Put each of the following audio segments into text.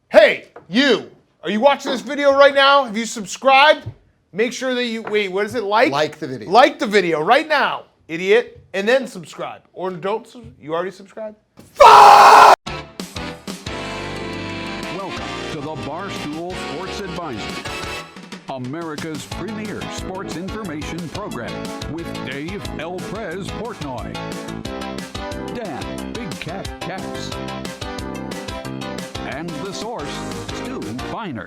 Hey, you! Are you watching this video right now? Have you subscribed? Make sure that you, wait, what is it, like? Like the video. Like the video right now, idiot. And then subscribe. Or don't, you already subscribed? Welcome to the Barstool Sports Advisor, America's premier sports information program with Dave El Prez Portnoy, Dan Big Cat Caps, and the source, Stu Feiner.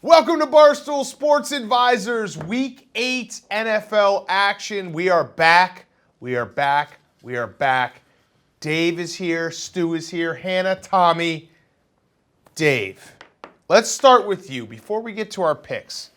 Welcome to Barstool Sports Advisors, Week 8 NFL action. We are back. We are back. We are back. Dave is here. Stu is here. Hannah, Tommy. Dave, let's start with you before we get to our picks.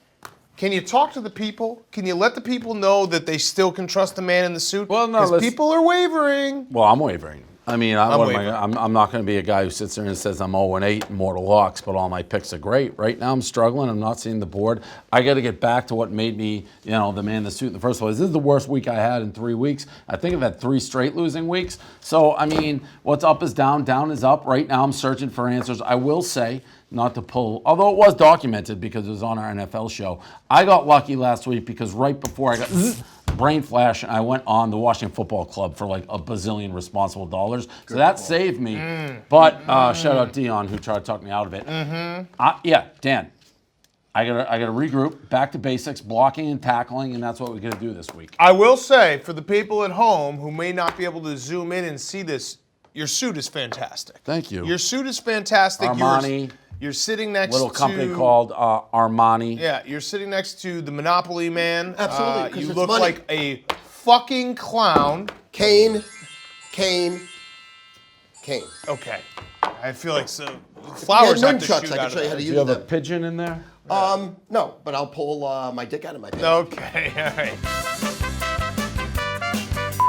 Can you talk to the people? Can you let the people know that they still can trust the man in the suit? Well, no, because people are wavering. Well, I'm wavering. I mean, I'm I'm not going to be a guy who sits there and says I'm 0-8 in mortal locks, but all my picks are great. Right now, I'm struggling. I'm not seeing the board. I got to get back to what made me, the man in the suit in the first place. This is the worst week I had in 3 weeks. I think I've had 3 straight losing weeks. So, I mean, what's up is down, down is up. Right now, I'm searching for answers. I will say, not to pull, although it was documented because it was on our NFL show, I got lucky last week because right before I got brain flash, and I went on the Washington Football Club for like a bazillion responsible dollars. So that saved me. But shout out Dion who tried to talk me out of it. Yeah, Dan, I gotta regroup, back to basics, blocking and tackling, and that's what we're gonna do this week. I will say, for the people at home who may not be able to zoom in and see this, your suit is fantastic. Thank you. Your suit is fantastic. Armani. You're sitting next to... Little company called Armani. Yeah, you're sitting next to the Monopoly man. Absolutely, 'cause you it's look money. like a fucking clown. Kane. Okay. I feel like so... Flowers Yeah, have to nunchucks, shoot I can out show you of how to that. Do you use have a them. pigeon in there? No, but I'll pull my dick out of my pants. Okay, all right.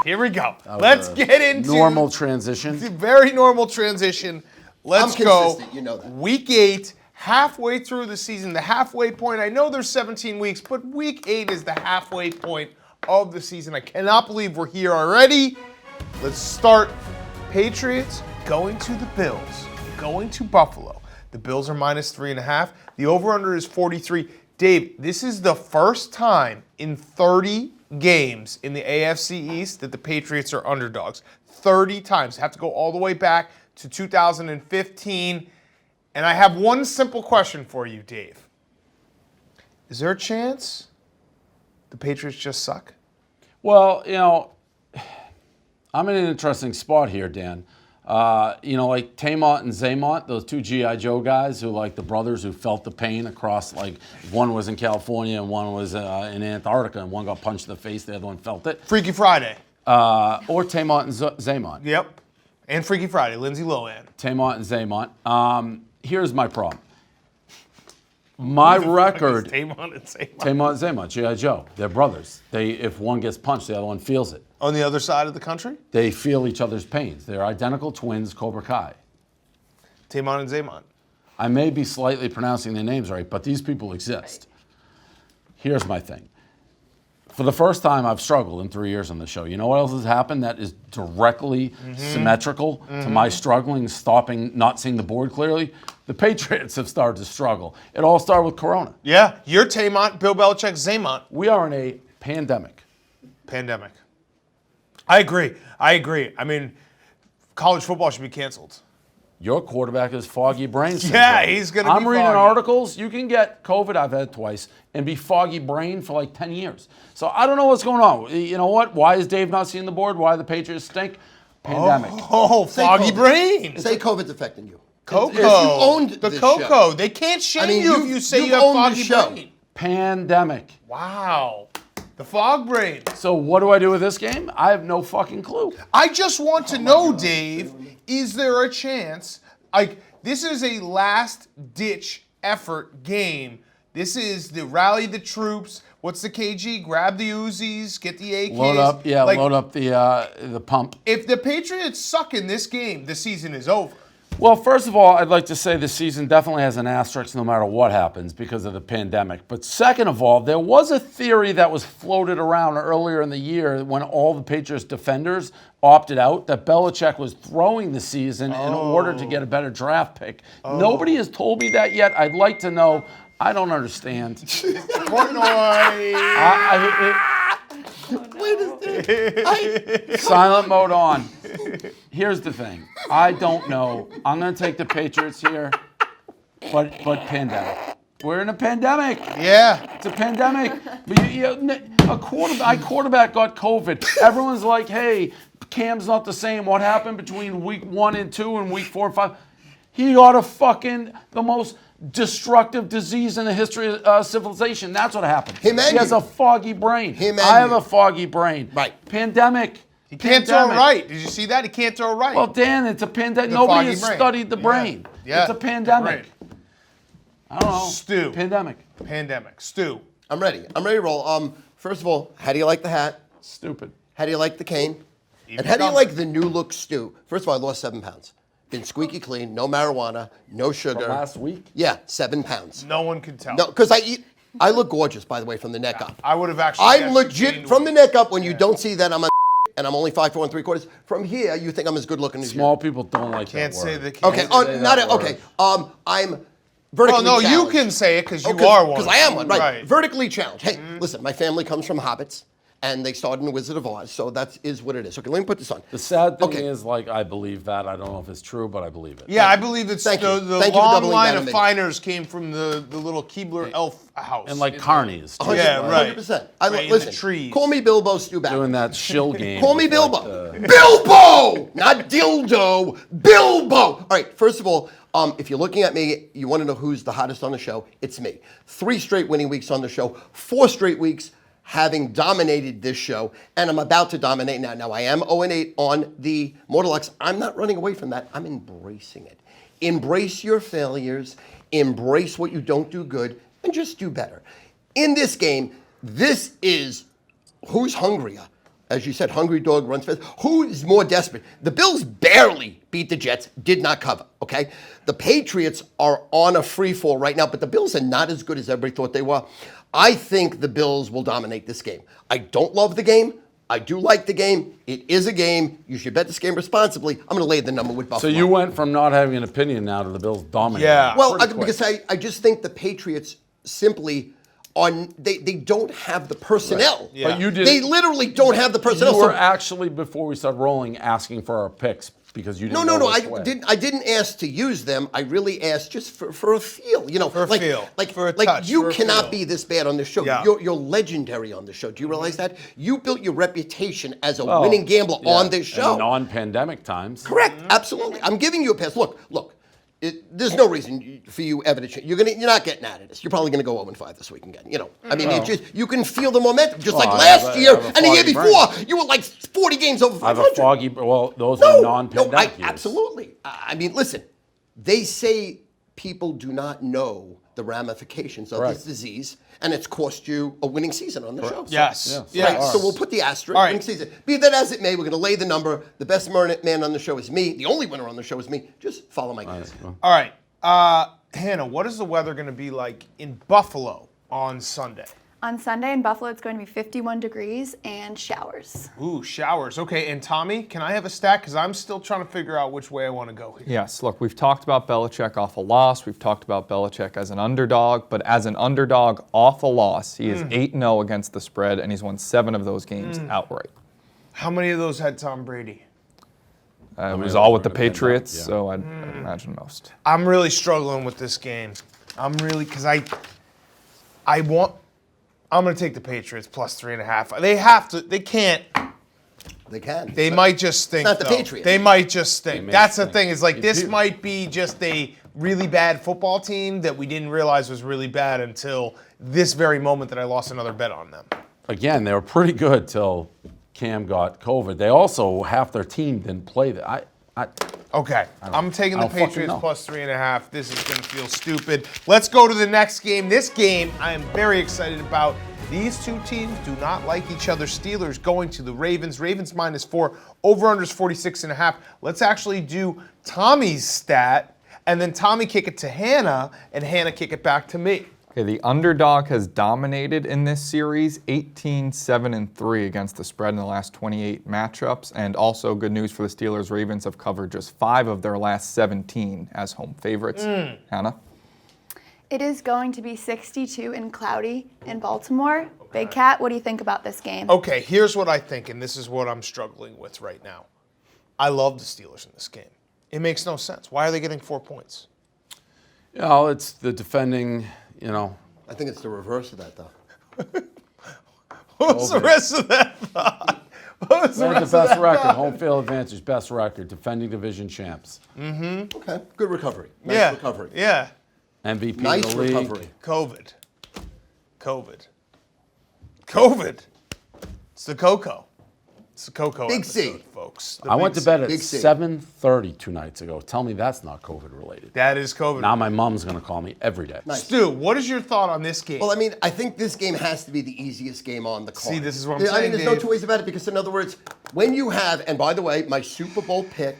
Here we go. Let's get into... Normal transition. Very normal transition. Let's I'm go. consistent, you know that. Week 8, halfway through the season, the halfway point. I know there's 17 weeks, but week 8 is the halfway point of the season. I cannot believe we're here already. Let's start. Patriots going to the Bills, going to Buffalo. The Bills are minus 3.5. The over-under is 43. Dave, this is the first time in 30 games in the AFC East that the Patriots are underdogs. 30 times. Have to go all the way back to 2015. And I have one simple question for you, Dave. Is there a chance the Patriots just suck? Well, I'm in an interesting spot here, Dan. Like Tamont and Zaymont, those 2 G.I. Joe guys who like the brothers who felt the pain across, like one was in California and one was in Antarctica and one got punched in the face, the other one felt it. Freaky Friday. Or Tamont and Zaymont. Yep. And Freaky Friday, Lindsay Lohan. Tamont and Zaymont. Here's my problem. My record, Tamont and Zaymont. Tamont and Zaymont, G.I. Joe, they're brothers. If one gets punched, the other one feels it. On the other side of the country? They feel each other's pains. They're identical twins, Cobra Kai. Tamont and Zaymont. I may be slightly pronouncing their names right, but these people exist. Here's my thing. For the first time, I've struggled in 3 years on the show. You know what else has happened that is directly symmetrical to my struggling, stopping, not seeing the board clearly? The Patriots have started to struggle. It all started with Corona. Yeah, you're Tamont, Bill Belichick, Zaymont. We are in a pandemic. Pandemic. I agree. I mean, college football should be canceled. Your quarterback is foggy brain syndrome. Yeah, he's going to be I'm reading foggy. articles. You can get COVID, I've had it twice, and be foggy brain for like 10 years. So I don't know what's going on. You know what? Why is Dave not seeing the board? Why the Patriots stink? Pandemic. Oh, Say foggy COVID. brain. Say COVID's affecting you. Coco. If you owned the this Coco. show. They can't shame I mean, you if you say you've you have owned foggy the show. brain. Pandemic. Wow. The fog brain. So what do I do with this game? I have no fucking clue. I just want to know, Dave, is there a chance, this is a last-ditch effort game. This is the rally the troops. What's the KG? Grab the Uzis, get the AKs. Load up, load up the pump. If the Patriots suck in this game, the season is over. Well, first of all, I'd like to say the season definitely has an asterisk no matter what happens because of the pandemic. But second of all, there was a theory that was floated around earlier in the year when all the Patriots defenders opted out that Belichick was throwing the season in order to get a better draft pick. Nobody has told me that yet. I'd like to know. I don't understand. Portnoy. Silent mode on. Here's the thing. I don't know. I'm going to take the Patriots here, but pandemic. We're in a pandemic. Yeah. It's a pandemic. A quarterback got COVID. Everyone's like, hey, Cam's not the same. What happened between week 1 and 2 and week 4 and 5? He got the most destructive disease in the history of civilization. That's what happened. He has a foggy brain. I have a foggy brain. Right. Pandemic. He can't throw right. Did you see that? He can't throw right. Well, Dan, it's a pandemic. Nobody has studied the brain. Yeah. It's a pandemic. I don't know. Stu. Pandemic. Stu. I'm ready. I'm ready to roll. First of all, how do you like the hat? Stupid. How do you like the cane? And how do you like the new look Stu? First of all, I lost 7 pounds. Been squeaky clean, no marijuana, no sugar. From last week? Yeah, 7 pounds. No one can tell. No, because I look gorgeous, by the way, from the neck up. I would have actually. I'm legit from the neck up. When you don't see that I'm a and I'm only 5'4" 3/4. From here, you think I'm as good looking as you. Small people don't like Can't that say word. the. Okay, okay. I'm vertically Well, no, challenged. you can say it because you are one. Because I am one, right? Vertically challenged. Hey, listen, my family comes from hobbits, and they started in the Wizard of Oz, so that is what it is. Okay, let me put this on. The sad thing is, I believe that. I don't know if it's true, but I believe it. Yeah, I believe it's Thank you. the Thank you for long doubling line down of on me. Feiners came from the little Keebler elf house. And carnies. too. Yeah, right. 100%. Right, in Listen, the trees. call me Bilbo Stu back. Doing that shill game. Call me with, Bilbo. Bilbo! Not dildo. Bilbo! All right, first of all, if you're looking at me, you want to know who's the hottest on the show, it's me. 3 straight winning weeks on the show, 4 straight weeks having dominated this show, and I'm about to dominate now. Now, I am 0-8 on the Mortalex. I'm not running away from that. I'm embracing it. Embrace your failures. Embrace what you don't do good, and just do better. In this game, this is who's hungrier. As you said, hungry dog runs fast. Who is more desperate? The Bills barely beat the Jets, did not cover, okay? The Patriots are on a free fall right now, but the Bills are not as good as everybody thought they were. I think the Bills will dominate this game. I don't love the game. I do like the game. It is a game. You should bet this game responsibly. I'm going to lay the number with Buffalo. So you went from not having an opinion now to the Bills dominating. Yeah. Well, Pretty quick. because I just think the Patriots simply they don't have the personnel. Right. Yeah. But you did. They literally don't have the personnel. You were So- actually, before we started rolling, asking for our picks because you didn't No. know I which way. didn't ask to use them. I really asked just for a feel. You know, For a feel. For a like touch, you for a cannot feel. be this bad on this show. Yeah. You're legendary on the show. Do you realize that? You built your reputation as a winning gambler Yeah. on this show. In non-pandemic times. Correct. Absolutely. I'm giving you a pass. Look. There's no reason for you ever to change. You're not getting out of this. You're probably going to go 0-5 this week again. You know, I mean, it's just you can feel the momentum. Just like I last have a- year I have a and the year foggy before, brain. you were like 40 games over I have 500. a foggy. Well, those No, are non-pandemic years. absolutely. I mean, listen, they say people do not know the ramifications of Right. this disease, and it's cost you a winning season on the show. Yes. Yeah. Right, Yes. so we'll put the asterisk. All right. Winning season. Be that as it may, we're going to lay the number. The best man on the show is me. The only winner on the show is me. Just follow my guys. All right. Hannah, what is the weather going to be like in Buffalo on Sunday? On Sunday in Buffalo, it's going to be 51 degrees and showers. Ooh, showers. Okay, and Tommy, can I have a stat? Because I'm still trying to figure out which way I want to go here. Yes, look, we've talked about Belichick off a loss. We've talked about Belichick as an underdog. But as an underdog off a loss, he is 8-0 against the spread, and he's won 7 of those games outright. How many of those had Tom Brady? It was of all those with the were gonna be Patriots, yeah. so I'd imagine most. I'm really struggling with this game. I'm going to take the Patriots plus 3.5. They have to, they can't. They can. They might just stink. not the though. Patriots. They might just stink. may That's the stink. thing. Is like this do. might be just a really bad football team that we didn't realize was really bad until this very moment that I lost another bet on them. Again, they were pretty good till Cam got COVID. They also half their team didn't play. Okay, I'm taking I the don't fucking Patriots know. plus 3.5. This is going to feel stupid. Let's go to the next game. This game I am very excited about. These two teams do not like each other. Steelers going to the Ravens. Ravens -4. Over-unders 46.5. Let's actually do Tommy's stat, and then Tommy kick it to Hannah, and Hannah kick it back to me. Okay, the underdog has dominated in this series, 18-7-3 against the spread in the last 28 matchups. And also good news for the Steelers, Ravens have covered just 5 of their last 17 as home favorites. Hannah? It is going to be 62 and cloudy in Baltimore. Big Cat, what do you think about this game? Okay, here's what I think, and this is what I'm struggling with right now. I love the Steelers in this game. It makes no sense. Why are they getting 4 points? You know, it's the defending, you know. I think it's the reverse of that, though. What's the rest of that? What was They had the best record, home field advantage, best record, defending division champs. Okay, good recovery. Nice recovery. Yeah. MVP Nice of the league. recovery. COVID. It's the Coco. It's the Coco Big episode, C. folks. The I Big went to C. bed at Big C. 7:30 2 nights ago. Tell me that's not COVID related. That is COVID. Now my mom's going to call me every day. Nice. Stu, what is your thought on this game? Well, I mean, I think this game has to be the easiest game on the card. See, this is what I'm I saying, mean, there's no Dave. two ways about it because, in other words, when you have, and by the way, my Super Bowl pick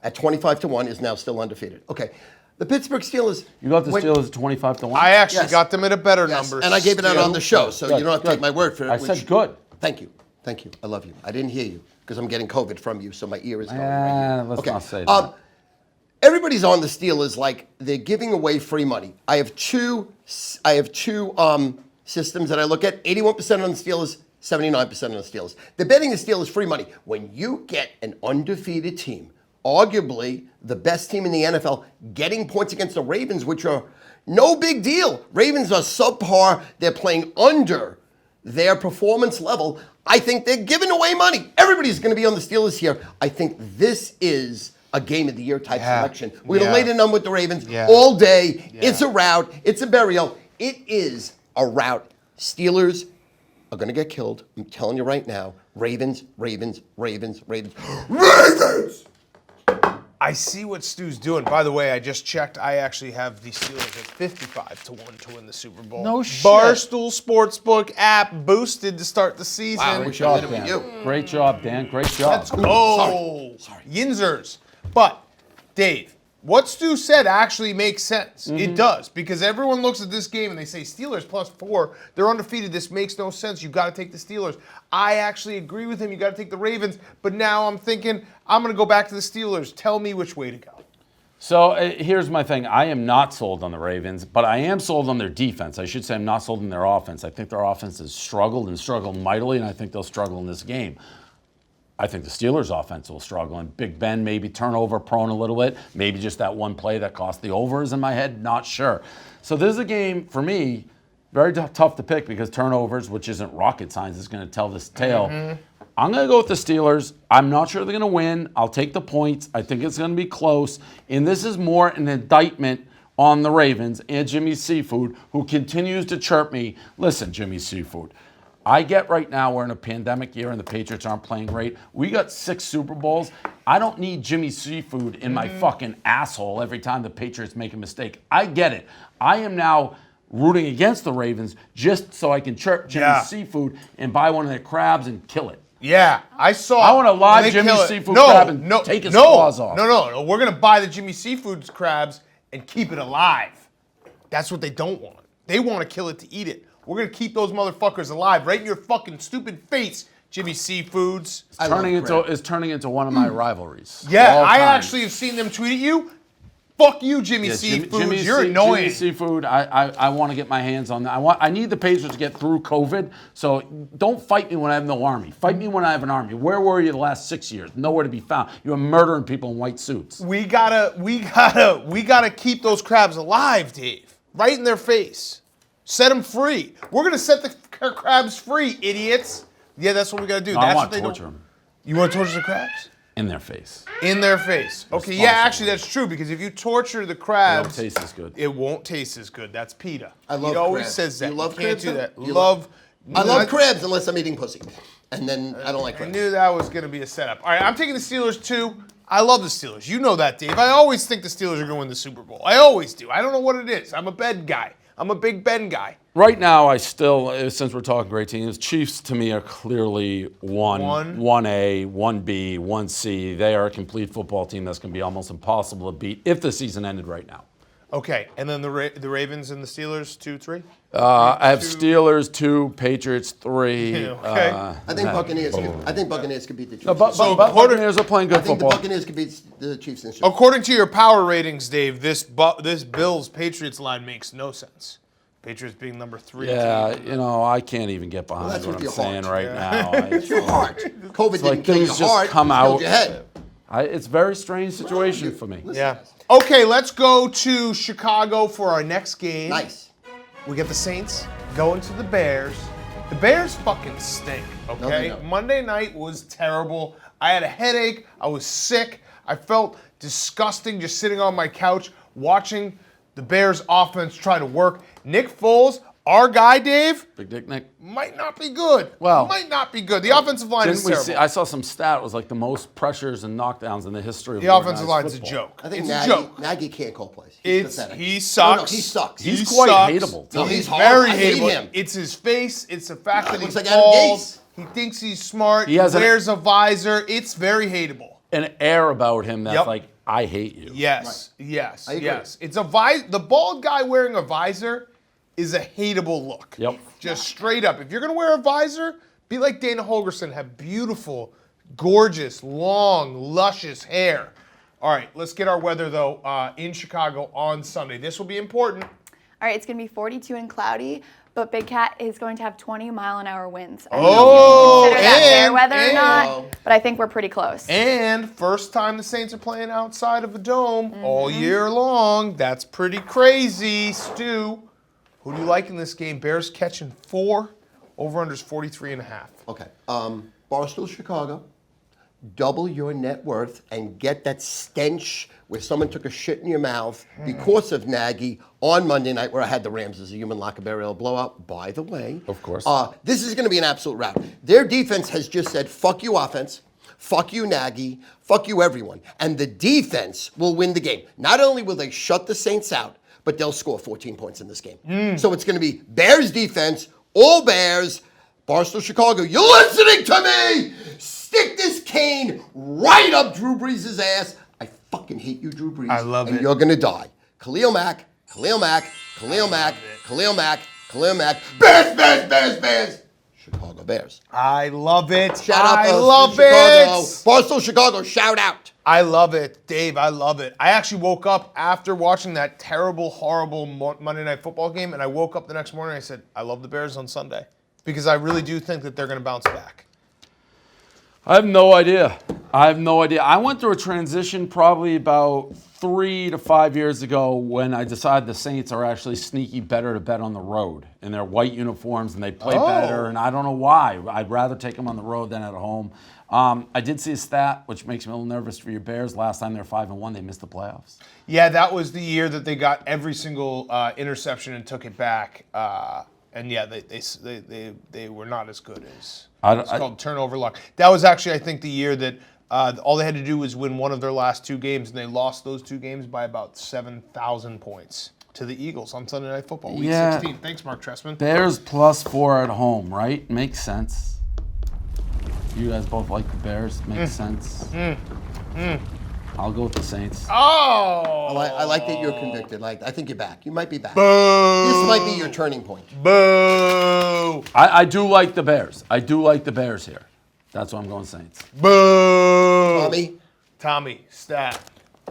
at 25-1 is now still undefeated. Okay, the Pittsburgh Steelers. You got the when- Steelers at 25-1? I actually Yes. got them at a better Yes, number. and I gave it out Stu. on the show, so Good, you don't have to good. take my word for it. I said good. Thank you. Thank you. I love you. I didn't hear you because I'm getting COVID from you, so my ear is going right here. Let's not say that. Everybody's on the Steelers like they're giving away free money. I have two systems that I look at. 81% on the Steelers, 79% on the Steelers. They're betting the Steelers free money. When you get an undefeated team, arguably the best team in the NFL, getting points against the Ravens, which are no big deal. Ravens are subpar. They're playing under their performance level. I think they're giving away money. Everybody's going to be on the Steelers here. I think this is a game of the year type selection. We're going to lay the number with the Ravens all day. Yeah. It's a rout. It's a burial. It is a rout. Steelers are going to get killed. I'm telling you right now. Ravens, Ravens, Ravens, Ravens, Ravens! I see what Stu's doing. By the way, I just checked. I actually have the Steelers at 55-1 to win the Super Bowl. No shit. Barstool Sportsbook app boosted to start the season. Wow, Great job, Better than Dan. you. Great job, Dan. Great job. Let's go. Sorry. Yinzers. But, Dave, what Stu said actually makes sense. It does, because everyone looks at this game and they say, Steelers +4, they're undefeated, this makes no sense, you got to take the Steelers. I actually agree with him, you got to take the Ravens, but now I'm thinking, I'm going to go back to the Steelers. Tell me which way to go. So here's my thing. I am not sold on the Ravens, but I am sold on their defense. I should say I'm not sold on their offense. I think their offense has struggled mightily, and I think they'll struggle in this game. I think the Steelers' offense will struggle, and Big Ben maybe turnover prone a little bit. Maybe just that one play that cost the overs in my head, not sure. So this is a game, for me, very tough to pick because turnovers, which isn't rocket science, is going to tell this tale. I'm going to go with the Steelers. I'm not sure they're going to win. I'll take the points. I think it's going to be close. And this is more an indictment on the Ravens and Jimmy Seafood, who continues to chirp me. Listen, Jimmy Seafood, I get right now we're in a pandemic year and the Patriots aren't playing great. We got 6 Super Bowls. I don't need Jimmy Seafood in my fucking asshole every time the Patriots make a mistake. I get it. I am now rooting against the Ravens just so I can chirp Jimmy Seafood and buy one of their crabs and kill it. Yeah, I saw. I want a live when they Jimmy kill it. Seafood crab and take his claws off. No. We're going to buy the Jimmy Seafood's crabs and keep it alive. That's what they don't want. They want to kill it to eat it. We're going to keep those motherfuckers alive right in your fucking stupid face, Jimmy Seafoods. It's turning into one of my rivalries. Yeah, All I time. actually have seen them tweet at you. Fuck you, Jimmy Seafoods. You're annoying. Jimmy Seafood, I want to get my hands on that. I need the Patriots to get through COVID. So don't fight me when I have no army. Fight me when I have an army. Where were you the last 6 years? Nowhere to be found. You were murdering people in white suits. We gotta keep those crabs alive, Dave. Right in their face. Set them free. We're gonna set the crabs free, idiots. Yeah, that's what we gotta do. No, That's I what want they to don't. torture them You want to torture the crabs? in their face. In their face. Okay, yeah, actually that's true because if you torture the crabs, It won't taste as good. It won't taste as good. That's PETA. I love He always crabs. says that. You love can't crabs, do though? that. You I love crabs unless I'm eating pussy. And then I don't like I crabs. knew that was going to be a setup. All right, I'm taking the Steelers too. I love the Steelers. You know that, Dave. I always think the Steelers are going to win the Super Bowl. I always do. I don't know what it is. I'm a bed guy. I'm a Big Ben guy. Right now, I still, since we're talking great teams, Chiefs to me are clearly 1A, 1B, 1C. They are a complete football team that's going to be almost impossible to beat if the season ended right now. Okay, and then the Ravens and the Steelers, 2-3? I have Steelers 2, Patriots 3. Okay. I think Buccaneers. Could beat the Chiefs. Buccaneers are playing good I think football. the Buccaneers could beat the Chiefs in According to your power ratings, Dave, this Bills-Patriots line makes no sense. Patriots being number 3. Yeah, I can't even get behind that's what with I'm your saying heart. right now. It's your heart. COVID didn't like kill your things just heart. come it killed out. your head. It's a very strange situation for me. Listen Yeah. to this. Okay, let's go to Chicago for our next game. Nice. We get the Saints going to the Bears. The Bears fucking stink, they okay? don't. Monday night was terrible. I had a headache. I was sick. I felt disgusting just sitting on my couch watching the Bears offense try to work. Nick Foles, our guy, Dave, Big Dick Nick. might not be good. Well, might not be good. The offensive line is Didn't we terrible. see? I saw some stat. It was like the most pressures and knockdowns in the history of The offensive line's organized a football. joke. I think It's a joke. Nagy can't call plays. He's pathetic. He sucks. No, he sucks. He's He quite sucks. hateable, too. No, He's hard. very I hate hateable. him. It's his face. It's the fact that looks he's like Adam bald. Gase. He thinks he's smart. He has wears a visor. It's very hateable. An air about him that's Yep. like, I hate you. Yes, yes, I agree. yes. It's a the bald guy wearing a visor is a hateable look. Yep. Just straight up. If you're gonna wear a visor, be like Dana Holgerson. Have beautiful, gorgeous, long, luscious hair. All right, let's get our weather though in Chicago on Sunday. This will be important. All right, it's going to be 42 and cloudy, but Big Cat is going to have 20-mile-an-hour winds. I Oh, don't know if you consider that fair and- weather or and- not, but I think we're pretty close. And first time the Saints are playing outside of a dome all Mm-hmm. year long. That's pretty crazy. Stu, who do you like in this game? Bears catching 4. Over-under's 43.5. Okay. Barstool Chicago. Double your net worth and get that stench where someone took a shit in your mouth because of Nagy on Monday night, where I had the Rams as a human locker burial blowout. By the way, Of course. this is going to be an absolute wrap. Their defense has just said, "Fuck you, offense. Fuck you, Nagy. Fuck you, everyone." And the defense will win the game. Not only will they shut the Saints out, but they'll score 14 points in this game. So it's going to be Bears defense, all Bears. Barstool Chicago, you're listening to me! Stick this cane right up Drew Brees' ass. I fucking hate you, Drew Brees. I love and it. you're gonna die. Khalil Mack, Khalil Mack, Khalil Mack, Khalil Mack, Khalil Mack. Bears, Bears, Bears, Bears. Chicago Bears. I love it. Shout out I Barstool love Chicago. it. Barstool Chicago, shout out. I love it, Dave. I love it. I actually woke up after watching that terrible, horrible Monday Night Football game, and I woke up the next morning and I said, I love the Bears on Sunday. Because I really do think that they're going to bounce back. I have no idea. I went through a transition probably about 3 to 5 years ago when I decided the Saints are actually sneaky better to bet on the road in their white uniforms and they play better. And I don't know why. I'd rather take them on the road than at home. I did see a stat, which makes me a little nervous for your Bears. Last time they were 5-1, they missed the playoffs. Yeah, that was the year that they got every single interception and took it back. And yeah, they were not as good as it's called turnover luck. That was actually, I think, the year that all they had to do was win one of their last 2 games, and they lost those 2 games by about 7,000 points to the Eagles on Sunday Night Football, Week 16. Thanks, Mark Trestman. Bears +4 at home, right? Makes sense. You guys both like the Bears. Makes sense. I'll go with the Saints. Oh! I like that you're convicted. Like, I think you're back. You might be back. Boo! This might be your turning point. Boo! I do like the Bears. I do like the Bears here. That's why I'm going Saints. Boo! Tommy, stat.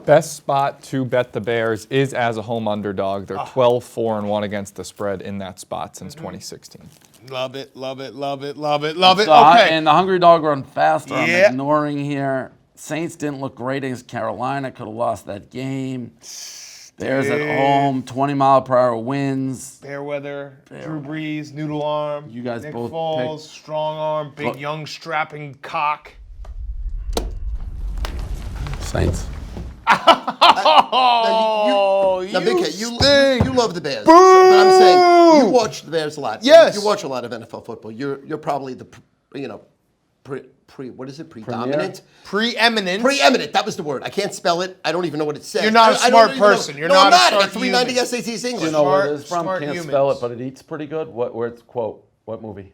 Best spot to bet the Bears is as a home underdog. They're 12-4-1 against the spread in that spot since 2016. Love it, love it, love it, love it, love it. So Okay. and the Hungry Dog run faster. Yeah. I'm ignoring here. Saints didn't look great against Carolina. Could have lost that game. Bears at home, 20-mile-per-hour winds. Fairweather, Drew Brees, noodle arm. You guys Nick both Foles, picked- strong arm, big, young, strapping cock. Saints. Oh, Now, Big Cat, stink. you love the Bears, but I'm saying you watch the Bears a lot. Yes. You watch a lot of NFL football. You're probably the what is it? Predominant? Preeminent. Preeminent. That was the word. I can't spell it. I don't even know what it says. You're not a I don't smart even know. person. You're no, not I'm a not. I smart got 390 human. SATs English. Do you know where it is Smart from? Can't humans. spell it, but it eats pretty good. Where it's quote? What movie?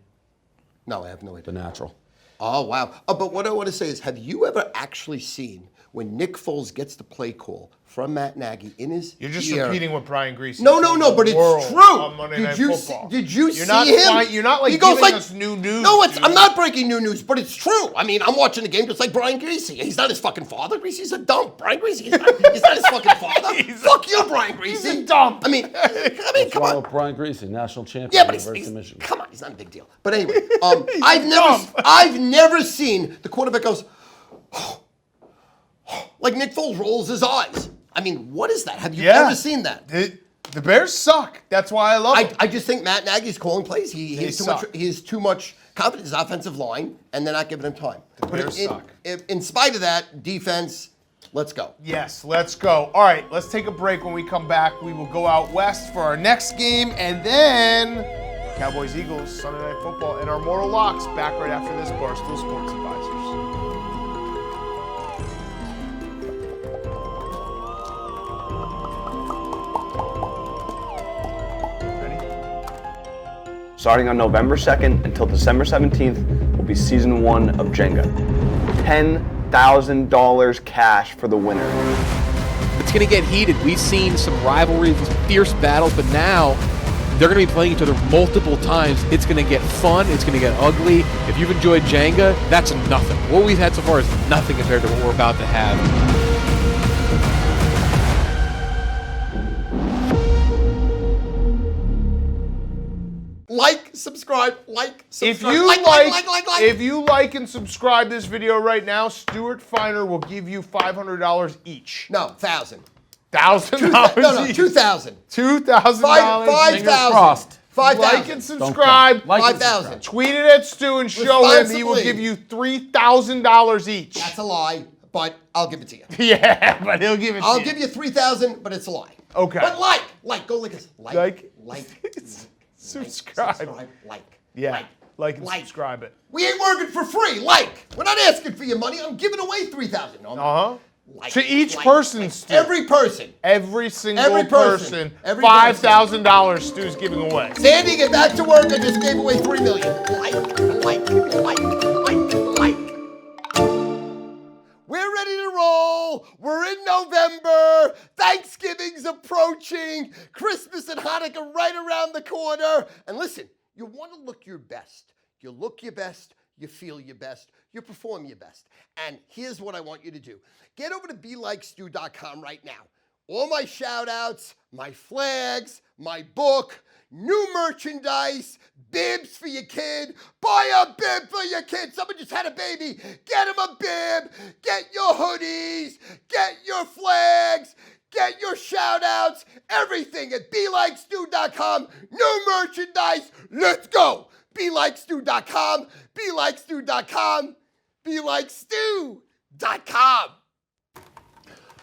No, I have no idea. The Natural. Oh, wow. But what I want to say is, have you ever actually seen when Nick Foles gets the play call from Matt Nagy in his You're just ear? repeating what Brian Greasy No, told but the it's world true. on Monday Night Did you Football. did you You're see not him? You're not like He goes giving like, us new news. No, dude. I'm not breaking new news, but it's true. I mean, I'm watching the game just like Brian Greasy. He's not his fucking father. Greasy's a dump. Brian Greasy, he's not his fucking father. Fuck you, Brian Greasy. He's a dump. I mean, come Wrong on. with Brian Greasy, national champion. Yeah, but University he's of Michigan. come on, he's not a big deal. But anyway, I've never seen the quarterback goes like Nick Foles rolls his eyes. I mean, what is that? Have you ever seen that? The Bears suck. That's why I love them. I just think Matt Nagy's calling plays. He has too much confidence in his offensive line, and they're not giving him time. The Bears suck. In spite of that, defense, let's go. Yes, let's go. All right, let's take a break. When we come back, we will go out west for our next game, and then Cowboys-Eagles, Sunday Night Football, and our Mortal Locks back right after this. Barstool Sports Advisors. Starting on November 2nd until December 17th will be Season 1 of Jenga. $10,000 cash for the winner. It's going to get heated. We've seen some rivalries, fierce battles, but now they're going to be playing each other multiple times. It's going to get fun. It's going to get ugly. If you've enjoyed Jenga, that's nothing. What we've had so far is nothing compared to what we're about to have. Like, subscribe. If you like and subscribe this video right now, Stu Feiner will give you $500 each. No, $1,000. $1,000 No, each. $2,000. $2,000. $5,000. $5,000. Like and subscribe. $5,000. Tweet it at Stu and show him. He will give you $3,000 each. That's a lie, but I'll give it to you. Yeah, but he'll give it to you. I'll give you $3,000, but it's a lie. Okay. But go like this. Like. Subscribe. Yeah. Like and subscribe it. We ain't working for free. We're not asking for your money. I'm giving away $3,000. No, To each person, Stu. Every person. Every single Every person. $5,000 Stu's giving away. Sandy, get back to work. I just gave away $3 million. Like. We're ready to roll. We're in November. Thanksgiving's approaching. Christmas and Hanukkah right around the corner. And listen, you want to look your best. You look your best. You feel your best. You perform your best. And here's what I want you to do. Get over to BeLikeStu.com right now. All my shout outs, my flags, my book, new merchandise, bibs for your kid. Buy a bib for your kid. Someone just had a baby. Get him a bib. Get your hoodies. Get your flags. Get your shout outs. Everything at BeLikeStu.com. New merchandise. Let's go. BeLikeStu.com. BeLikeStu.com. BeLikeStu.com.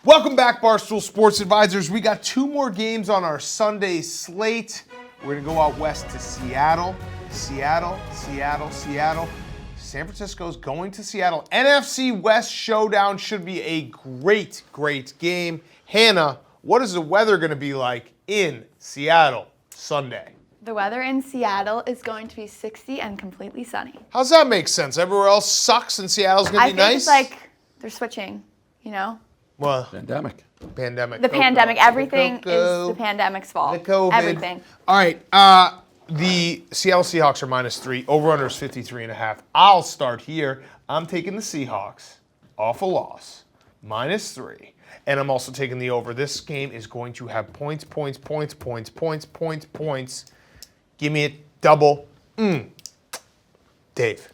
Welcome back, Barstool Sports Advisors. We got 2 more games on our Sunday slate. We're going to go out west to Seattle. Seattle. San Francisco's going to Seattle. NFC West showdown should be a great game. Hannah, what is the weather going to be like in Seattle Sunday? The weather in Seattle is going to be 60 and completely sunny. How's that make sense? Everywhere else sucks and Seattle's going to be nice? I think it's like they're switching, you know? Well, Pandemic. The pandemic. Everything is the pandemic's fault. The COVID. Everything. All right. The Seattle Seahawks are -3. Over-under is 53.5. I'll start here. I'm taking the Seahawks off a loss, -3. And I'm also taking the over. This game is going to have points. Give me a double. Dave.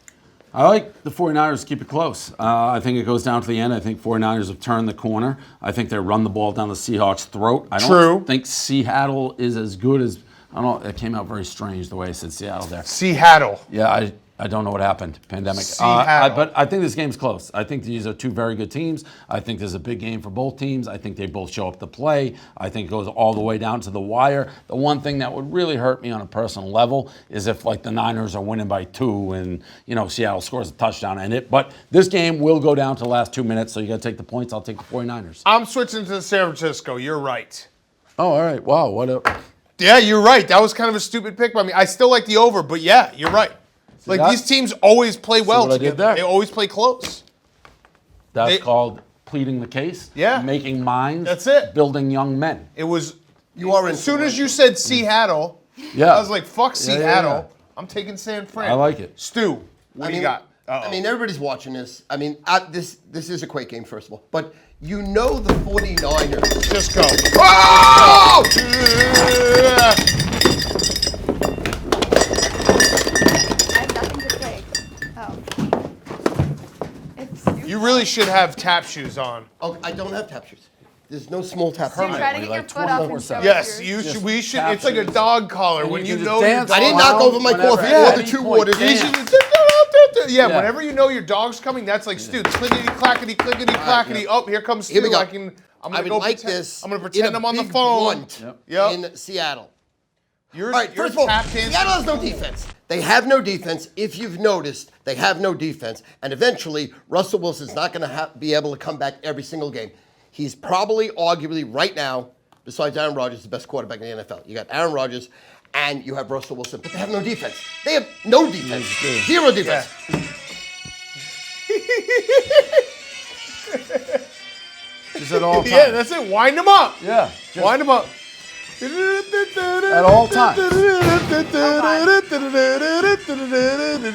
I like the 49ers to keep it close. I think it goes down to the end. I think 49ers have turned the corner. I think they run the ball down the Seahawks' throat. I don't think Seattle is as good as, I don't know, it came out very strange the way I said Seattle there. Seattle. Yeah, I don't know what happened. Pandemic. Seattle. But I think this game's close. I think these are two very good teams. I think there's a big game for both teams. I think they both show up to play. I think it goes all the way down to the wire. The one thing that would really hurt me on a personal level is if like the Niners are winning by 2 and Seattle scores a touchdown but this game will go down to the last 2 minutes, so you got to take the points. I'll take the 49ers. I'm switching to San Francisco. You're right. Oh, all right. Wow. What a... Yeah, you're right. That was kind of a stupid pick by me. I still like the over, but yeah, you're right. Like, these teams always play well what I did together. there? They always play close. That's called pleading the case. Yeah. Making minds. That's it. Building young men. It was. You are in. As soon as you said Seattle, Yeah. I was like, fuck Seattle. yeah. I'm taking San Fran. I like it. Stu, what do you got? Uh-oh. I mean, everybody's watching this. I mean, this is a great game, first of all. But the 49ers. Just go. Oh! I have nothing to say. Oh. It's You really should have tap shoes on. Oh, I don't have tap shoes. There's no small tap You shoes. try to get your foot up and show us Yes, yours. we should. tap It's like a shoes. dog collar And when you you can know just your dance dog. I didn't knock over my whenever, coffee at or the any 2 point, waters. dance. Yeah, Yeah. whenever you know your dog's coming, that's like, Stu, clickety clackety clickety clackety. Oh, here comes Stu. Here we go. I'm I gonna would go like pretend, this. I'm gonna in pretend a I'm on the big phone. blunt Yep. in Seattle. You're, All right, you're first of all, tap dancing. Seattle has no defense. They have no defense. If you've noticed, they have no defense. And eventually, Russell Wilson's not going to be able to come back every single game. He's probably, arguably, right now, besides Aaron Rodgers, the best quarterback in the NFL. You got Aaron Rodgers, and you have Russell Wilson. But they have no defense. They have no defense. Zero defense. Just at all times. Yeah, that's it. Wind them up. Yeah. Just Wind them up. at all times.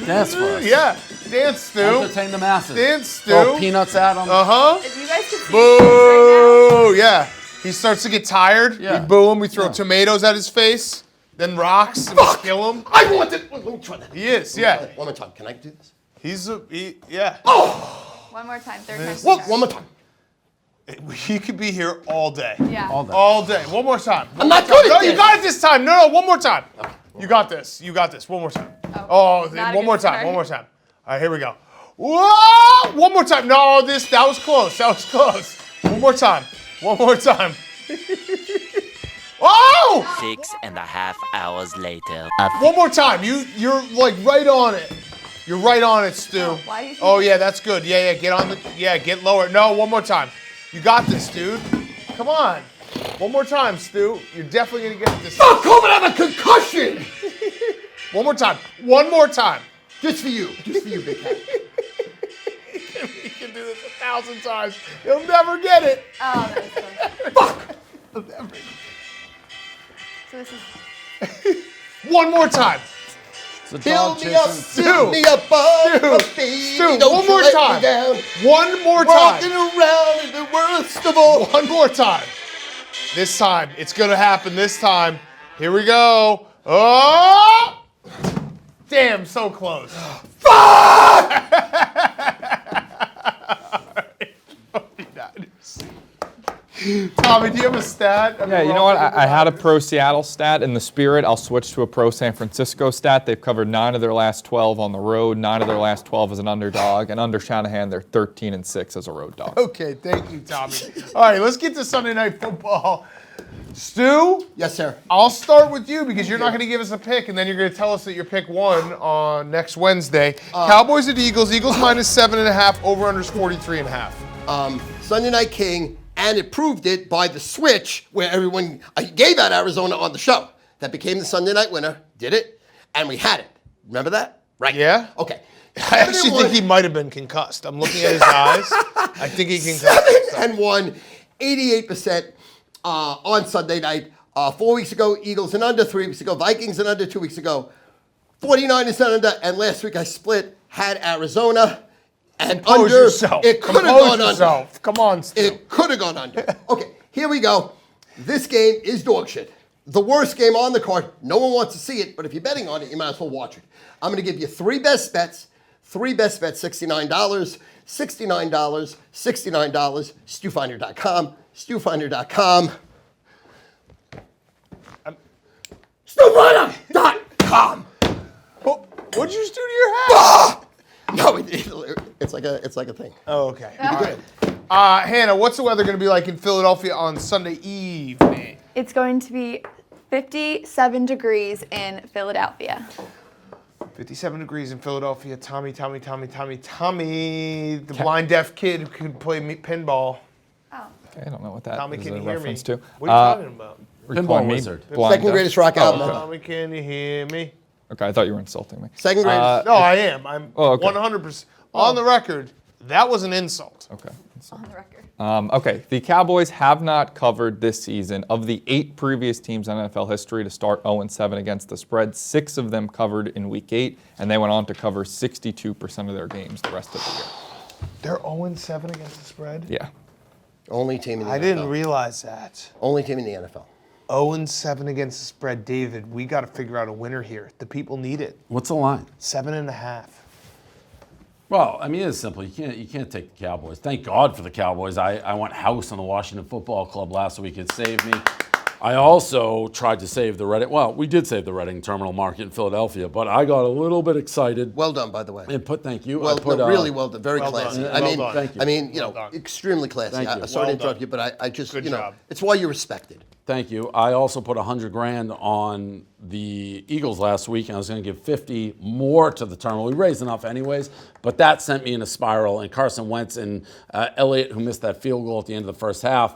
Dance for us. Yeah, dance, Stu. Entertain the masses. Dance, Stu. Throw peanuts at them. Uh-huh. If you guys could see his face right Boo! Yeah. He starts to get tired. Yeah. We boo him. We throw Yeah. tomatoes at his face. Then rocks. And we kill him. I want it. Let me try that. He is, yeah. One more time. Can I do this? Yeah. now. One more time. Third time's the charm. One more time. He could be here all day. Yeah. All day. All day. One more time. I'm not good No, at you this. got it this time. No, one more time. You got this. You got this. One more time. Oh, not a one good more time. start. One more time. All right, here we go. Whoa! One more time. No, that was close. That was close. One more time. One more time. Oh! 6.5 hours later. One more time. You're like right on it. You're right on it, Stu. Oh, why do you think Oh yeah, that's good. Yeah, get on the. Yeah, get lower. No, one more time. You got this, dude. Come on. One more time, Stu. You're definitely gonna get this. Oh, Coleman have a concussion. One more time. One more time. Just for you. Just for you, big cat. He can do this 1,000 times. He'll never get it. Oh, that was close. Fuck. So this is. One more time. It's a Build dog me up, chasing. build me up, baby. Stu, Don't one you more let me time. down. One more Walking time. around is the worst of all. One more time. This time. It's gonna happen this time. Here we go. Oh! Damn, so close. Tommy, do you have a stat? Yeah, you know what? I had a pro Seattle stat. In the spirit, I'll switch to a pro San Francisco stat. They've covered 9 of their last 12 on the road, 9 of their last 12 as an underdog, and under Shanahan, they're 13-6 as a road dog. Okay, thank you, Tommy. All right, let's get to Sunday Night Football. Stu, Yes, sir. I'll start with you because you're not going to give us a pick, and then you're going to tell us that your pick won on next Wednesday. Cowboys at Eagles. Eagles minus 7.5. Over/unders 43.5. Sunday Night King, and it proved it by the switch where everyone gave out Arizona on the show. That became the Sunday Night winner. Did it, and we had it. Remember that? Right. Yeah? Okay. I actually think he might have been concussed. I'm looking at his eyes. I think he concussed. 7-1, 88% on Sunday night. 4 weeks ago, Eagles and under. 3 weeks ago, Vikings and under. 2 weeks ago, 49ers and under. And last week I split, had Arizona and Compose under. yourself. It could have Compose gone yourself. under. Come on, Stu. It could have gone under. Okay, here we go. This game is dog shit. The worst game on the card. No one wants to see it, but if you're betting on it, you might as well watch it. I'm going to give you 3 best bets. 3 best bets, $69. $69. $69. StuFeiner.com. StuFeiner.com. StuFeiner.com. What'd you just do to your hat? No, it's like a thing. Oh, okay. All right. Hannah, what's the weather going to be like in Philadelphia on Sunday evening? It's going to be 57 degrees in Philadelphia. 57 degrees in Philadelphia. Tommy, the blind deaf kid who can play pinball. Oh. Okay, I don't know what that Tommy, is can a you hear me? reference to. What are you talking about? Pinball wizard. Second greatest rock album. ever. Tommy, can you hear me? Okay, I thought you were insulting me. Second greatest. No, I am. I'm okay. 100% on the record. That was an insult. Okay. On the record. Okay, the Cowboys have not covered this season. Of the 8 previous teams in NFL history to start 0-7 against the spread, 6 of them covered in Week 8, and they went on to cover 62% of their games the rest of the year. They're 0-7 against the spread? Yeah. Only team in the NFL. I didn't realize that. Only team in the NFL. 0-7 against the spread. David, we got to figure out a winner here. The people need it. What's the line? 7.5. Well, I mean, it's simple. You can't take the Cowboys. Thank God for the Cowboys. I went house on the Washington Football Club last week. It saved me. I also tried to save the Reading. Well, we did save the Reading Terminal Market in Philadelphia, but I got a little bit excited. Well done, by the way. And thank you. Well, really well done. Very well classy. done. I mean, Well done. Thank you. I mean, Well done. extremely classy. Thank you. Sorry Well to interrupt done. you, but I just, Good you know, job. it's why you're respected. Thank you. I also put $100,000 on the Eagles last week, and I was going to give 50 more to the terminal. We raised enough anyways, but that sent me in a spiral. And Carson Wentz and Elliott, who missed that field goal at the end of the first half.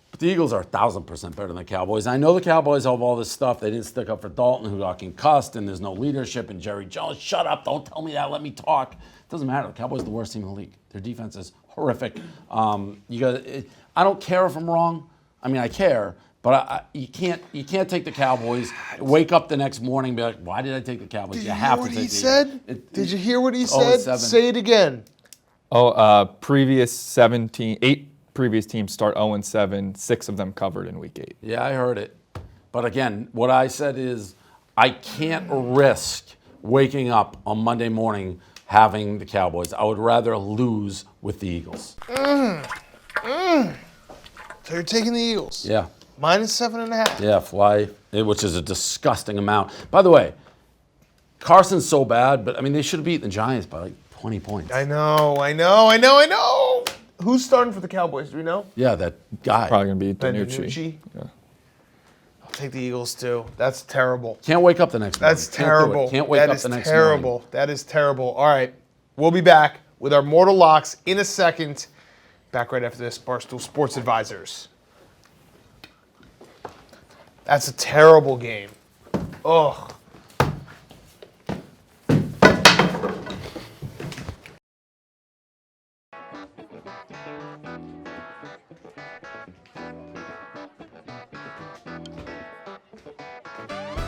But the Eagles are 1,000% better than the Cowboys. I know the Cowboys have all this stuff. They didn't stick up for Dalton, who got concussed, and there's no leadership. And Jerry Jones, shut up! Don't tell me that. Let me talk. It doesn't matter. The Cowboys are the worst team in the league. Their defense is horrific. I don't care if I'm wrong. I mean, I care. But you can't take the Cowboys, wake up the next morning and be like, why did I take the Cowboys? Did you you have hear what to he take said? Did you hear what he said? 0-7. Say it again. Previous 8 previous teams start 0-7, 6 of them covered in Week 8. Yeah, I heard it. But again, what I said is I can't risk waking up on Monday morning having the Cowboys. I would rather lose with the Eagles. So you're taking the Eagles? Yeah. Minus 7.5. Yeah, which is a disgusting amount. By the way, Carson's so bad, but I mean, they should have beaten the Giants by like 20 points. I know. Who's starting for the Cowboys? Do we know? Yeah, that guy. Probably going to be Ben DiNucci. Yeah. I'll take the Eagles too. That's terrible. Can't wake up the next morning. That's terrible. Can't wake up the next terrible. morning. That is terrible. All right. We'll be back with our mortal locks in a second. Back right after this. Barstool Sports Advisors. That's a terrible game. Ugh.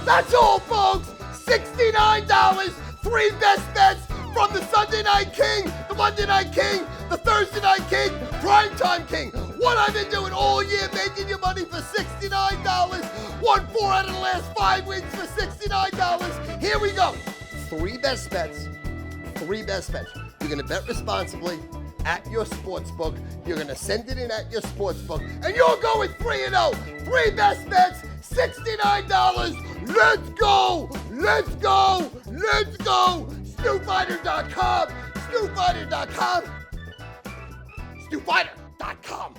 That's all, folks. $69. 3 best bets from the Sunday Night King, the Monday Night King, the Thursday Night King, Primetime King. What I've been doing all year, making you money for $69. Won 4 out of the last 5 weeks for $69. Here we go. 3 best bets. 3 best bets. You're going to bet responsibly at your sportsbook. You're going to send it in at your sportsbook. And you'll go with 3-0. 3 best bets, $69. Let's go. Let's go. Let's go. StuFeiner.com. StuFeiner.com. StuFeiner.com.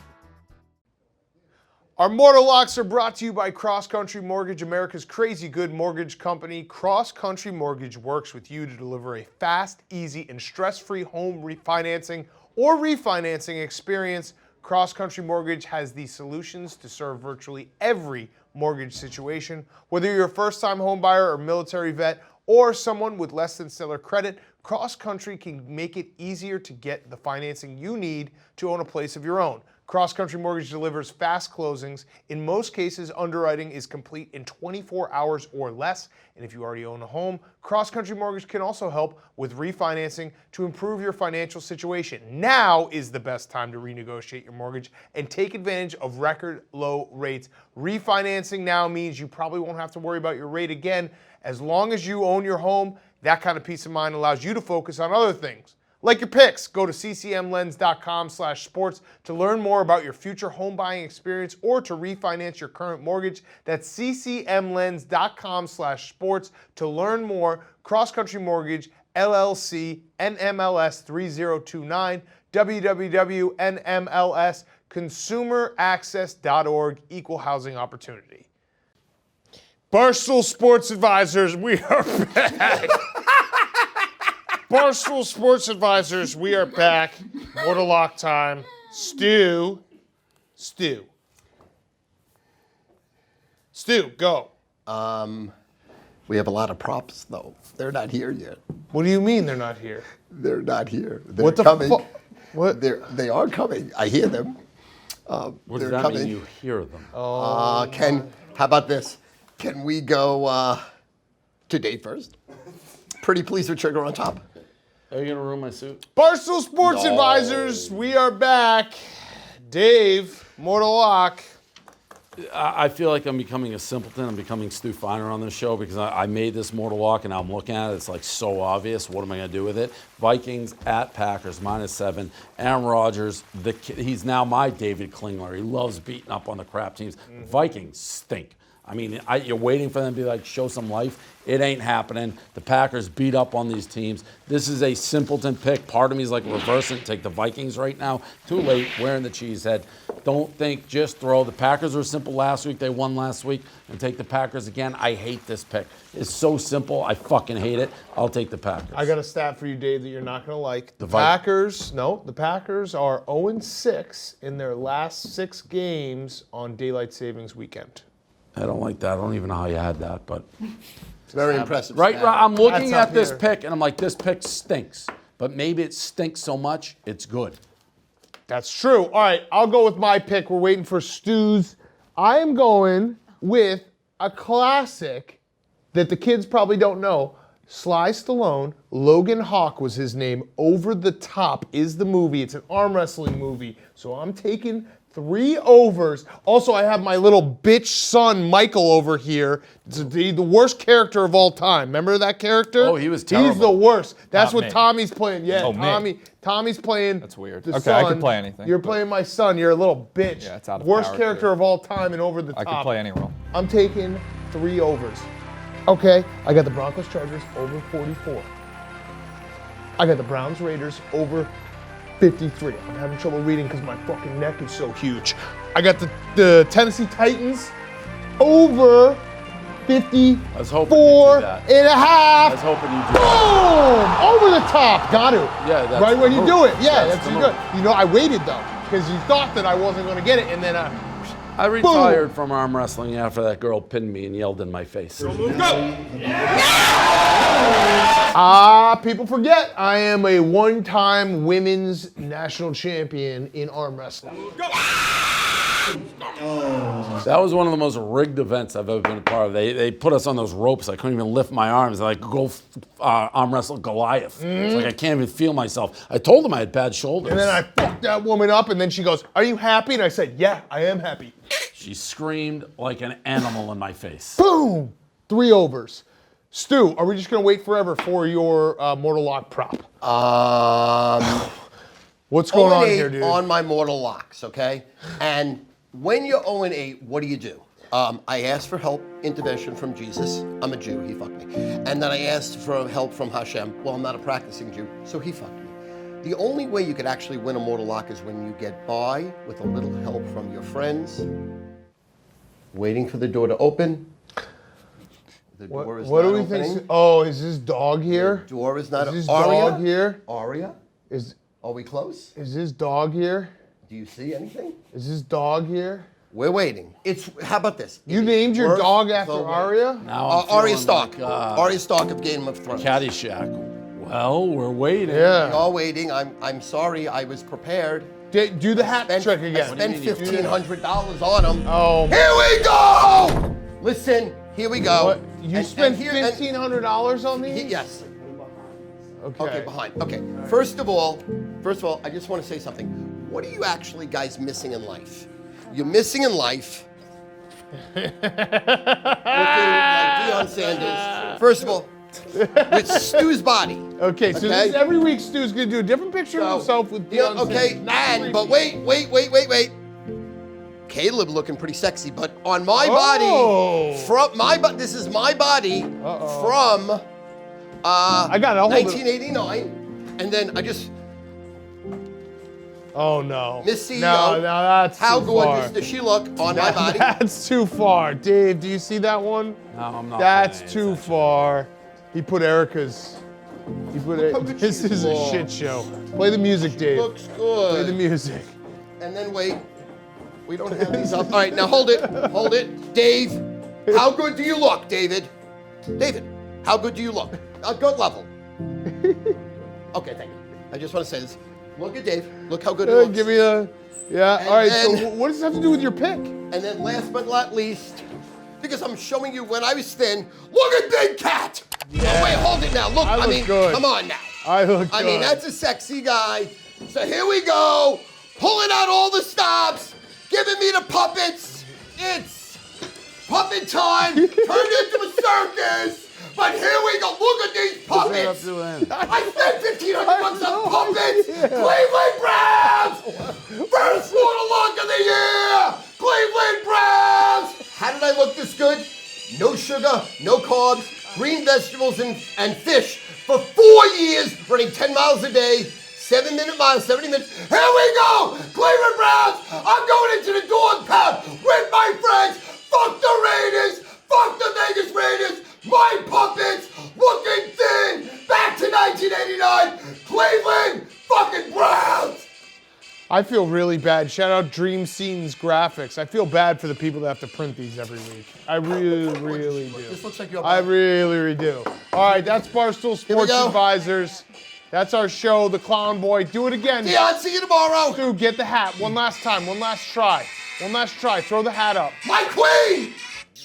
Our mortal locks are brought to you by Cross Country Mortgage, America's crazy good mortgage company. Cross Country Mortgage works with you to deliver a fast, easy, and stress-free home refinancing or refinancing experience. Cross Country Mortgage has the solutions to serve virtually every mortgage situation. Whether you're a first-time home buyer or military vet or someone with less than stellar credit, Cross Country can make it easier to get the financing you need to own a place of your own. Cross Country Mortgage delivers fast closings. In most cases, underwriting is complete in 24 hours or less. And if you already own a home, Cross Country Mortgage can also help with refinancing to improve your financial situation. Now is the best time to renegotiate your mortgage and take advantage of record low rates. Refinancing now means you probably won't have to worry about your rate again. As long as you own your home, that kind of peace of mind allows you to focus on other things, Like your picks, go to ccmlens.com/sports to learn more about your future home buying experience or to refinance your current mortgage. That's ccmlens.com/sports to learn more. Cross Country Mortgage, LLC, NMLS 3029, www.nmls, consumeraccess.org, equal housing opportunity. Barstool Sports Advisors, we are back. Barstool Sports Advisors, we are back. Mortal Lock time. Stu, go. We have a lot of props, though. They're not here yet. What do you mean they're not here? They're not here. They're What the coming. fuck? What? They are coming. I hear them. What does They're that coming. mean you hear them? How about this? Can we go to date first? Pretty please with trigger on top. Are you going to ruin my suit? Barstool Sports Advisors, we are back. Dave, Mortal Lock. I feel like I'm becoming a simpleton. I'm becoming Stu Feiner on this show because I made this Mortal Lock and I'm looking at it. It's like so obvious. What am I going to do with it? Vikings at Packers, -7. Aaron Rodgers, he's now my David Klingler. He loves beating up on the crap teams. Vikings stink. I mean, you're waiting for them to be like, show some life. It ain't happening. The Packers beat up on these teams. This is a simpleton pick. Part of me is like reversing, take the Vikings right now. Too late, wearing the cheese head. Don't think, just throw. The Packers were simple last week. They won last week. And take the Packers again. I hate this pick. It's so simple. I fucking hate it. I'll take the Packers. I got a stat for you, Dave, that you're not going to like. The Packers are 0-6 in their last 6 games on daylight savings weekend. I don't like that. I don't even know how you had that, but It's very impressive. right. I'm looking That's at this up pick, and I'm like, this pick stinks. But maybe it stinks so much, it's good. That's true. All right, I'll go with my pick. We're waiting for Stu's. I am going with a classic that the kids probably don't know. Sly Stallone, Logan Hawk was his name. Over the Top is the movie. It's an arm wrestling movie. So I'm taking 3 overs. Also, I have my little bitch son, Michael, over here. It's the worst character of all time. Remember that character? Oh, he was terrible. He's the worst. That's Not what me. Tommy's playing. Yeah, Oh, me. Tommy's playing. That's weird. the Okay, I son. can play anything, You're but- playing my son. You're a little bitch. Yeah, it's out of Worst character. character of all time and Over the I Top. can play any role. I'm taking 3 overs. Okay, I got the Broncos Chargers over 44. I got the Browns Raiders over 53. I'm having trouble reading because my fucking neck is so huge. I got the Tennessee Titans over 54 I was hoping you'd do that. and a half. I was hoping you'd do Boom! that. Over the top. Got to. Yeah, that's right the when you move. do it. Yeah, That's that's the good. move. You know, I waited though because you thought that I wasn't going to get it, and then I retired from arm wrestling after that girl pinned me and yelled in my face. People forget I am a one-time women's national champion in arm wrestling. That was one of the most rigged events I've ever been a part of. They put us on those ropes. I couldn't even lift my arms. I go arm wrestle Goliath. It's like I can't even feel myself. I told them I had bad shoulders. And then I fucked that woman up, and then she goes, "Are you happy?" And I said, "Yeah, I am happy." She screamed like an animal in my face. Boom! 3 overs. Stu, are we just gonna wait forever for your Mortal Lock prop? What's going on here, dude? On my Mortal Locks, okay? And when you're 0-8, what do? I asked for help, intervention from Jesus. I'm a Jew, he fucked me. And then I asked for help from Hashem. Well, I'm not a practicing Jew, so he fucked me. The only way you could actually win a Mortal Lock is when you get by with a little help from your friends, waiting for the door to open. The door is What not do we opening. think? Oh, is this dog here? The door is not Is this Aria? dog here? Aria? Is Are we close? this dog here? Do you see anything? Is this dog here? We're waiting. How about this? You named your Worth dog the after wait. Arya? Now I'm Arya feeling Stark. like, Arya Stark of Game of Thrones. Caddyshack. Well, we're waiting. We Yeah. are waiting. I'm sorry. I was prepared. Do the hat trick I again. spent $1,500 on him. Oh, my. Here we go! Listen, here we go. What? You And- spent and here- and- $1,500 on these? Yes. Okay. Okay, behind. Okay. First of all, I just want to say something. What are you actually guys missing in life? You're missing in life looking like Deion Sanders. First of all, with Stu's body. Okay, so this is every week Stu's gonna do a different picture of himself with Beyonce. Okay, but wait. Caleb looking pretty sexy, but on my body, from my this is my body from I got it. 1989, and then I just. Oh no. Miss CEO. No, that's how too gorgeous far. does she look on my body? That's too far. Dave, do you see that one? No, I'm not. That's paying too attention. far. He put Erica's. He put it. This is a shit show. Play the music, Dave. Looks good. Play the music. And then wait. We don't have these up. All right, now hold it. Hold it. Dave, how good do you look, David? David, how good do you look? A good level. Okay, thank you. I just want to say this. Look at Dave. Look how good he looks. Give me a. Yeah. And all right. then- So what does this have to do with your pick? And then last but not least, because I'm showing you when I was thin, look at Big Cat. Yeah. Oh, wait, hold it now. Look, I look good. come on now. I look good. I mean, that's a sexy guy. So here we go. Pulling out all the stops. Giving me the puppets. It's puppet time. Turned into a circus. But here we go. Look at these puppets. I spent $1,500 on puppets. Cleveland Browns. First water lock of the year. Cleveland Browns. How did I look this good? No sugar, no carbs, green vegetables and fish for 4 years, running 10 miles a day. 7-minute miles, 70 minutes. Here we go! Cleveland Browns! I'm going into the dog pound with my friends! Fuck the Raiders! Fuck the Vegas Raiders! My puppets! Looking thin! Back to 1989! Cleveland fucking Browns! I feel really bad. Shout out Dream Scenes Graphics. I feel bad for the people that have to print these every week. I really do. This looks like you're I really do. All right, that's Barstool Sports go. Advisors. That's our show, The Clown Boy. Do it again. Dion, see you tomorrow! Stu, get the hat. One last time. One last try. One last try. Throw the hat up. My queen!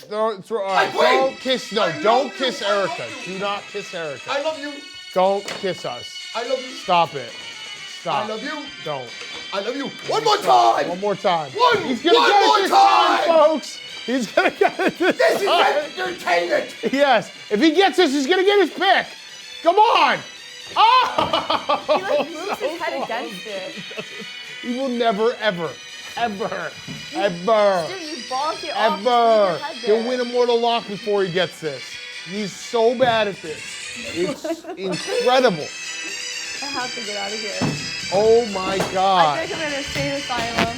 All right. queen! Don't kiss. No, I don't love kiss you. I Erica. love you. Do not kiss Erica. I love you. Don't kiss us. I love you. Stop it. Stop. I love you. Don't. I love you. One more time! One more time. One He's gonna get it more this time! folks. He's gonna get it this This is time. entertainment! Yes. If he gets this, he's gonna get his pick. Come on. Oh! He like moves his head against it. He will never, ever. Dude, you bonked it off. Ever. Just He'll leave your win head a mortal lock before he gets this. He's so bad at this. It's incredible. there. I have to get out of here. Oh my I God. think I'm in a state asylum.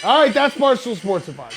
All right, that's Barstool Sports Advisor.